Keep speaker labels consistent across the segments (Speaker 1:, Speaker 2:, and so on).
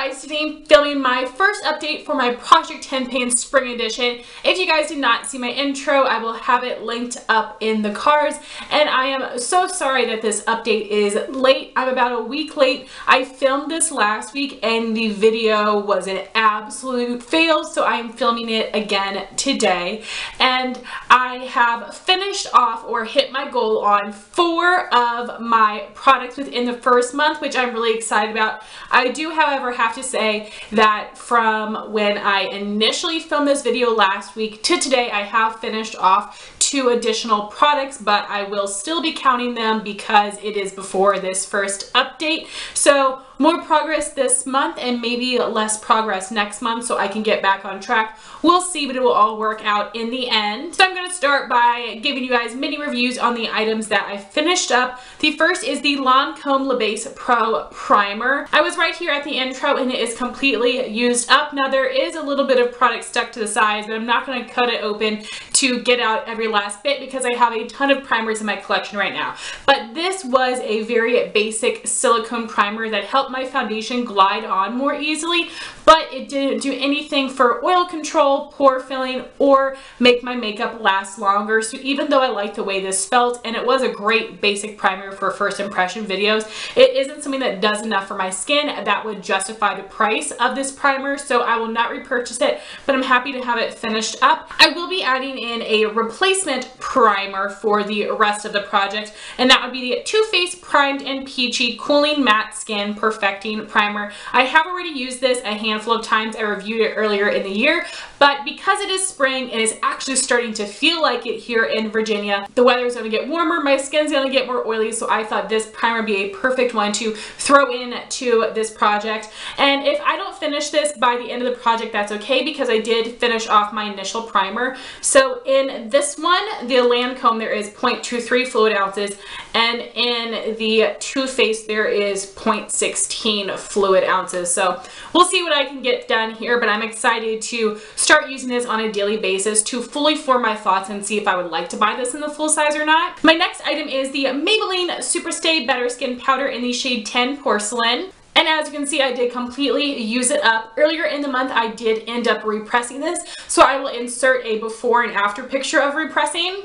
Speaker 1: guys, today I'm filming my first update for my Project 10 Pan Spring Edition. If you guys did not see my intro, I will have it linked up in the cards. And I am so sorry that this update is late. I'm about a week late. I filmed this last week and the video was an absolute fail, so I'm filming it again today. And I have finished off or hit my goal on 4 of my products within the first month, which I'm really excited about. I do, however, have to say that from when I initially filmed this video last week to today, I have finished off 2 additional products, but I will still be counting them because it is before this first update. So more progress this month and maybe less progress next month so I can get back on track. We'll see, but it will all work out in the end. So I'm going to start by giving you guys mini reviews on the items that I finished up. The first is the Lancome Pro Primer. I was right here at the intro and it is completely used up. Now there is a little bit of product stuck to the sides, but I'm not going to cut it open to get out every last bit because I have a ton of primers in my collection right now. But this was a very basic silicone primer that helped my foundation glide on more easily, but it didn't do anything for oil control, pore filling, or make my makeup last longer. So even though I like the way this felt and it was a great basic primer for first impression videos, it isn't something that does enough for my skin that would justify the price of this primer, so I will not repurchase it, but I'm happy to have it finished up. I will be adding in a replacement primer for the rest of the project, and that would be the Too Faced Primed and Peachy Cooling Matte Skin Perfecting Primer. I have already used this a handful of times. I reviewed it earlier in the year, but because it is spring and it's actually starting to feel like it here in Virginia, the weather is going to get warmer, my skin's going to get more oily, so I thought this primer would be a perfect one to throw in to this project. And if I don't finish this by the end of the project, that's okay because I did finish off my initial primer. So in this one, the Lancome, there is 0.23 fluid ounces, and in the Too Faced there is 0.16 fluid ounces. So we'll see what I can get done here, but I'm excited to start using this on a daily basis to fully form my thoughts and see if I would like to buy this in the full size or not. My next item is the Maybelline Superstay Better Skin Powder in the shade 10 Porcelain. And as you can see, I did completely use it up. Earlier in the month, I did end up repressing this, so I will insert a before and after picture of repressing.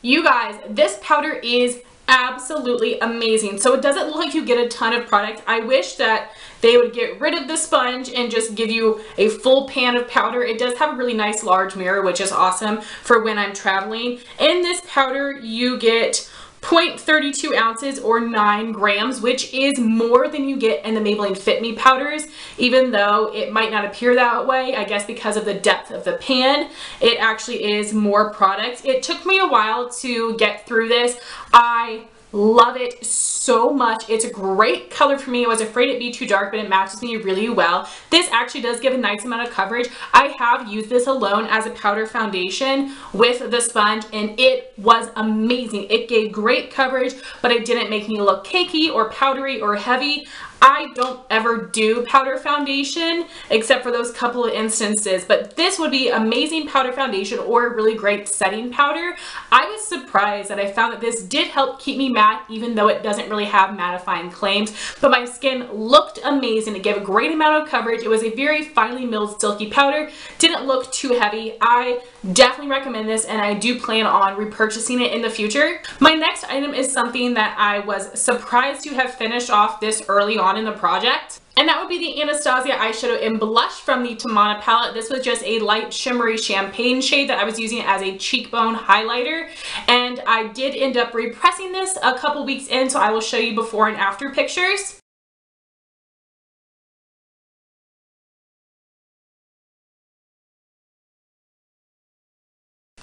Speaker 1: You guys, this powder is absolutely amazing. So it doesn't look like you get a ton of product. I wish that they would get rid of the sponge and just give you a full pan of powder. It does have a really nice large mirror, which is awesome for when I'm traveling. In this powder, you get 0.32 ounces or 9 grams, which is more than you get in the Maybelline Fit Me powders, even though it might not appear that way. I guess because of the depth of the pan, it actually is more product. It took me a while to get through this. I love it so much. It's a great color for me. I was afraid it'd be too dark, but it matches me really well. This actually does give a nice amount of coverage. I have used this alone as a powder foundation with the sponge, and it was amazing. It gave great coverage, but it didn't make me look cakey or powdery or heavy. I don't ever do powder foundation except for those couple of instances, but this would be amazing powder foundation or a really great setting powder. I was surprised that I found that this did help keep me matte, even though it doesn't really have mattifying claims, but my skin looked amazing. It gave a great amount of coverage. It was a very finely milled silky powder. Didn't look too heavy. I definitely recommend this, and I do plan on repurchasing it in the future. My next item is something that I was surprised to have finished off this early on in the project, and that would be the Anastasia Eyeshadow in Blush from the Tamana palette. This was just a light shimmery champagne shade that I was using as a cheekbone highlighter, and I did end up repressing this a couple weeks in, so I will show you before and after pictures.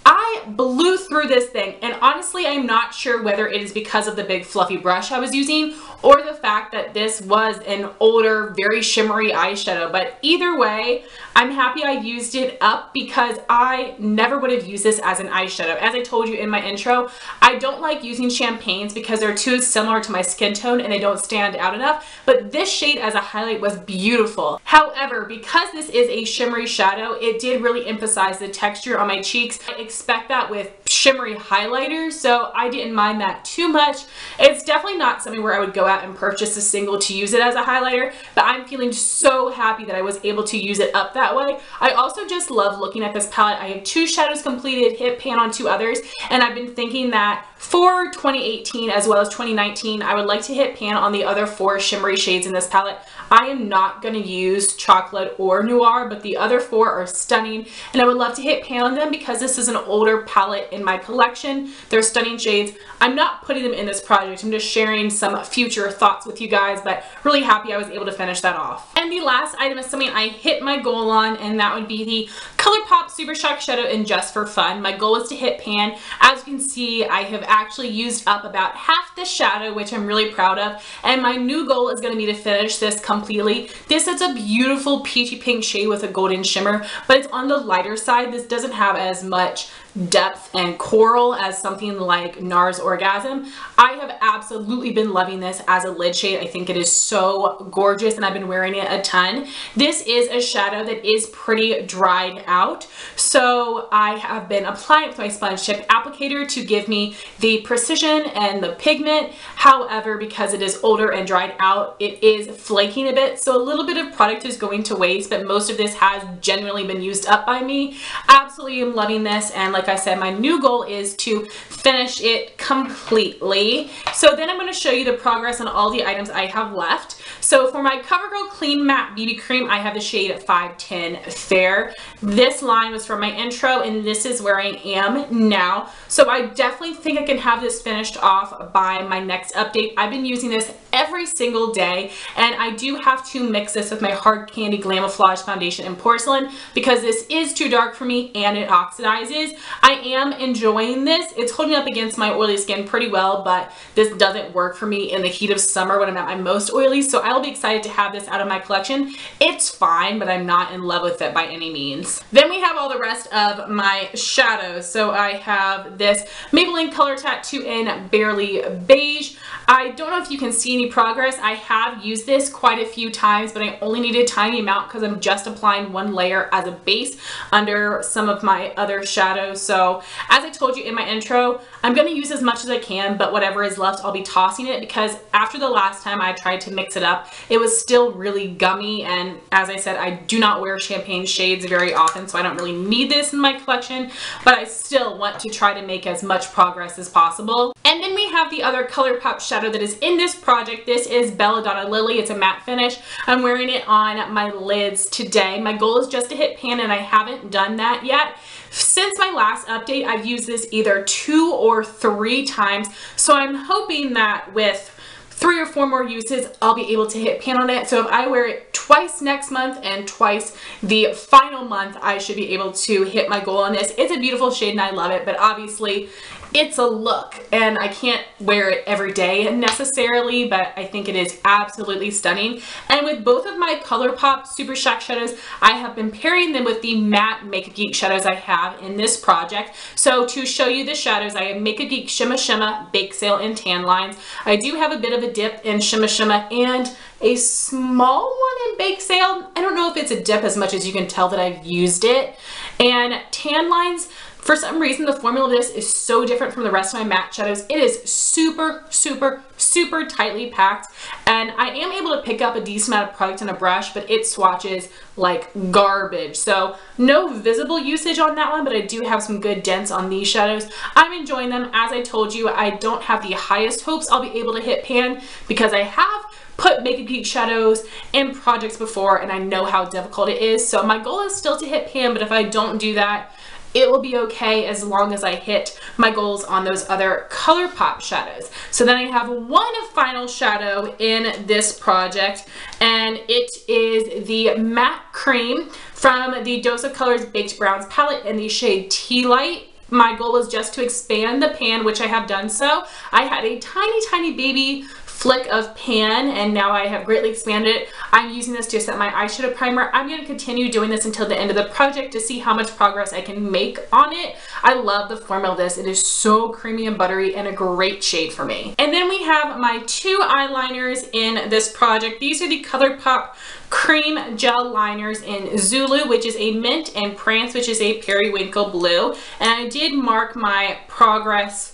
Speaker 1: I blew through this thing, and honestly I'm not sure whether it is because of the big fluffy brush I was using or the fact that this was an older, very shimmery eyeshadow, but either way, I'm happy I used it up because I never would have used this as an eyeshadow. As I told you in my intro, I don't like using champagnes because they're too similar to my skin tone and they don't stand out enough, but this shade as a highlight was beautiful. However, because this is a shimmery shadow, it did really emphasize the texture on my cheeks. I expect that with shimmery highlighter, so I didn't mind that too much. It's definitely not something where I would go out and purchase a single to use it as a highlighter, but I'm feeling so happy that I was able to use it up that way. I also just love looking at this palette. I have 2 shadows completed, hit pan on 2 others, and I've been thinking that for 2018 as well as 2019, I would like to hit pan on the other 4 shimmery shades in this palette. I am not going to use Chocolate or Noir, but the other 4 are stunning, and I would love to hit pan on them because this is an older palette in my collection. They're stunning shades. I'm not putting them in this project. I'm just sharing some future thoughts with you guys, but really happy I was able to finish that off. And the last item is something I hit my goal on, and that would be the ColourPop Super Shock Shadow in Just for Fun. My goal is to hit pan. As you can see, I have actually used up about half the shadow, which I'm really proud of, and my new goal is going to be to finish this completely. This is a beautiful peachy pink shade with a golden shimmer, but it's on the lighter side. This doesn't have as much depth and coral as something like NARS Orgasm. I have absolutely been loving this as a lid shade. I think it is so gorgeous, and I've been wearing it a ton. This is a shadow that is pretty dried out, so I have been applying it with my sponge tip applicator to give me the precision and the pigment. However, because it is older and dried out, it is flaking a bit, so a little bit of product is going to waste, but most of this has genuinely been used up by me. Absolutely am loving this, and like I said, my new goal is to finish it completely. So then I'm going to show you the progress on all the items I have left. So for my CoverGirl Clean Matte BB Cream, I have the shade 510 Fair. This line was from my intro, and this is where I am now. So I definitely think I can have this finished off by my next update. I've been using this every single day, and I do have to mix this with my Hard Candy Glamoflague foundation in Porcelain because this is too dark for me and it oxidizes. I am enjoying this. It's holding up against my oily skin pretty well, but this doesn't work for me in the heat of summer when I'm at my most oily, so I'll be excited to have this out of my collection. It's fine, but I'm not in love with it by any means. Then we have all the rest of my shadows. So I have this Maybelline Color Tattoo in Barely Beige. I don't know if you can see any progress. I have used this quite a few times, but I only need a tiny amount because I'm just applying 1 layer as a base under some of my other shadows. So as I told you in my intro, I'm going to use as much as I can, but whatever is left, I'll be tossing it because after the last time I tried to mix it up, it was still really gummy. And as I said, I do not wear champagne shades very often, so I don't really need this in my collection, but I still want to try to make as much progress as possible. And then we have the other ColourPop shadow that is in this project. This is Belladonna Lily. It's a matte finish. I'm wearing it on my lids today. My goal is just to hit pan, and I haven't done that yet. Since my last update, I've used this either 2 or 3 times, so I'm hoping that with 3 or 4 more uses, I'll be able to hit pan on it. So if I wear it twice next month and twice the final month, I should be able to hit my goal on this. It's a beautiful shade and I love it, but obviously it's a look and I can't wear it every day necessarily, but I think it is absolutely stunning. And with both of my ColourPop Super Shock shadows, I have been pairing them with the matte Makeup Geek shadows I have in this project. So to show you the shadows, I have Makeup Geek Shimma Shimma, Bake Sale, and Tan Lines. I do have a bit of a dip in Shimma Shimma and a small one in Bake Sale. I don't know if it's a dip as much as you can tell that I've used it. And Tan Lines, for some reason, the formula of this is so different from the rest of my matte shadows. It is super, super, super tightly packed, and I am able to pick up a decent amount of product on a brush, but it swatches like garbage. So no visible usage on that one, but I do have some good dents on these shadows. I'm enjoying them. As I told you, I don't have the highest hopes I'll be able to hit pan because I have put Makeup Geek shadows in projects before and I know how difficult it is. So my goal is still to hit pan, but if I don't do that, it will be okay as long as I hit my goals on those other ColourPop shadows. So then I have one final shadow in this project, and it is the Matte Creme from the Dose of Colors Baked Browns palette in the shade Tealight. My goal was just to expand the pan, which I have done so. I had a tiny, tiny baby flick of pan, and now I have greatly expanded it. I'm using this to set my eyeshadow primer. I'm going to continue doing this until the end of the project to see how much progress I can make on it. I love the formula of this. It is so creamy and buttery and a great shade for me. And then we have my two eyeliners in this project. These are the ColourPop Cream Gel Liners in Zulu, which is a mint, and Prance, which is a periwinkle blue. And I did mark my progress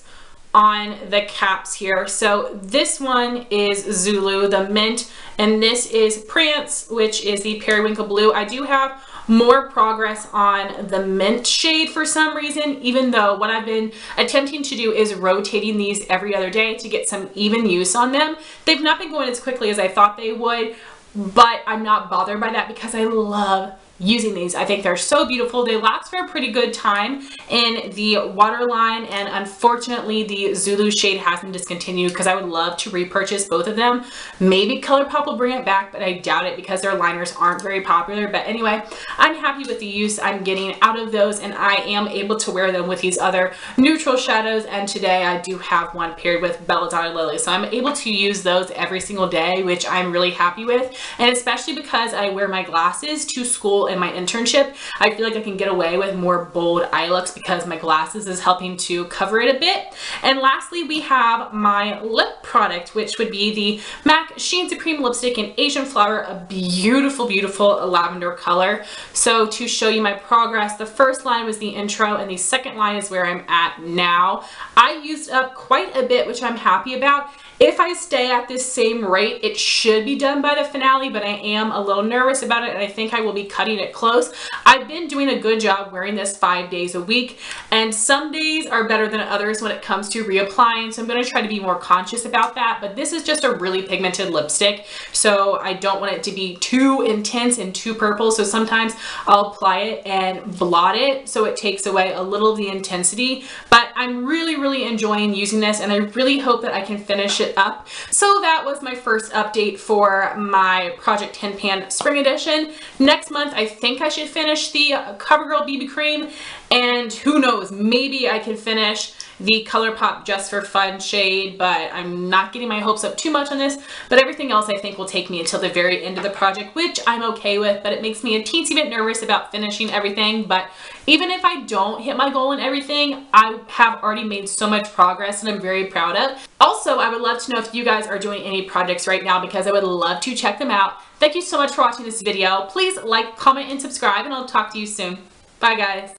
Speaker 1: on the caps here. So this one is Zulu, the mint, and this is Prance, which is the periwinkle blue. I do have more progress on the mint shade for some reason, even though what I've been attempting to do is rotating these every other day to get some even use on them. They've not been going as quickly as I thought they would, but I'm not bothered by that because I love using these. I think they're so beautiful. They last for a pretty good time in the waterline, and unfortunately the Zulu shade has been discontinued because I would love to repurchase both of them. Maybe ColourPop will bring it back, but I doubt it because their liners aren't very popular. But anyway, I'm happy with the use I'm getting out of those, and I am able to wear them with these other neutral shadows, and today I do have one paired with Belladonna Lily, so I'm able to use those every single day, which I'm really happy with. And especially because I wear my glasses to school in my internship, I feel like I can get away with more bold eye looks because my glasses is helping to cover it a bit. And lastly, we have my lip product, which would be the MAC Sheen Supreme Lipstick in Asian Flower, a beautiful, beautiful lavender color. So to show you my progress, the first line was the intro, and the second line is where I'm at now. I used up quite a bit, which I'm happy about. If I stay at this same rate, it should be done by the finale, but I am a little nervous about it, and I think I will be cutting it close. I've been doing a good job wearing this 5 days a week, and some days are better than others when it comes to reapplying, so I'm going to try to be more conscious about that. But this is just a really pigmented lipstick, so I don't want it to be too intense and too purple, so sometimes I'll apply it and blot it so it takes away a little of the intensity. But I'm really, really enjoying using this, and I really hope that I can finish it up. So that was my first update for my Project 10 Pan Spring Edition. Next month, I think I should finish the CoverGirl BB Cream, and who knows, maybe I can finish the ColourPop Just for Fun shade, but I'm not getting my hopes up too much on this. But everything else I think will take me until the very end of the project, which I'm okay with, but it makes me a teensy bit nervous about finishing everything. But even if I don't hit my goal and everything, I have already made so much progress, and I'm very proud of. Also, I would love to know if you guys are doing any projects right now, because I would love to check them out. Thank you so much for watching this video. Please like, comment, and subscribe, and I'll talk to you soon. Bye guys.